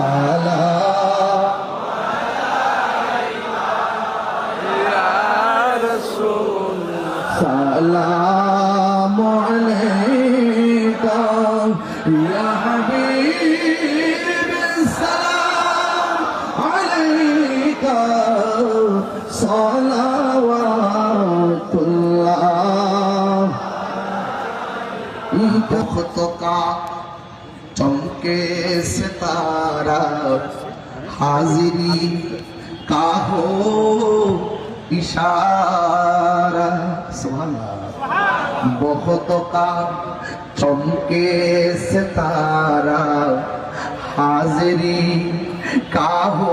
সালাম সালাম আলাইকা ইয়া হাবিব সালাম আলাইকা সালাওয়াতুল্লাহ बहुत का चमके सितारा हाजिरी का हो इशारा सुभान अल्लाह बहुत का चमके सितारा हाजिरी का हो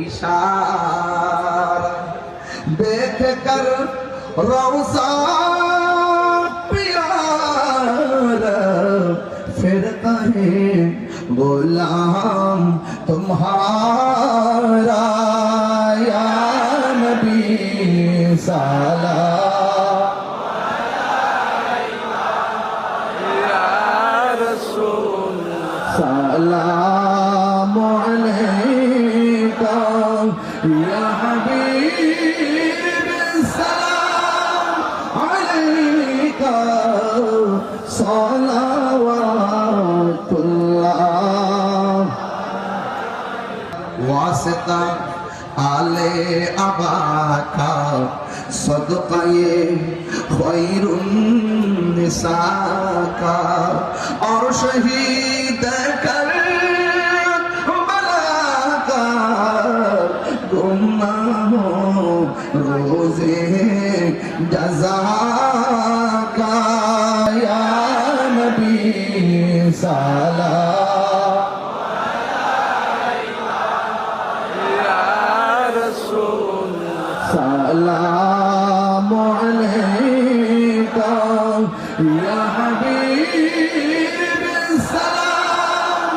इशारा देख कर रौसा फिर कहे गुलाम तुम्हारा या नबी सलाम या रसूल सलाम अलैका या हबीब सलाम अलैका सलावतुल्लाह वास्ता आले अबाका सदक़े खैरुन निसा का और शहीद कर बला का गुनाह रोज़े जज़ा का या नबी सलाम या रसूल सलाम अलैका या हबीब सलाम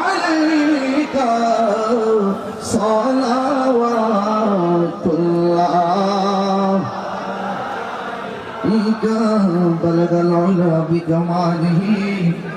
अलैका सलावतुल्लाह बलगल उला बिजमालिही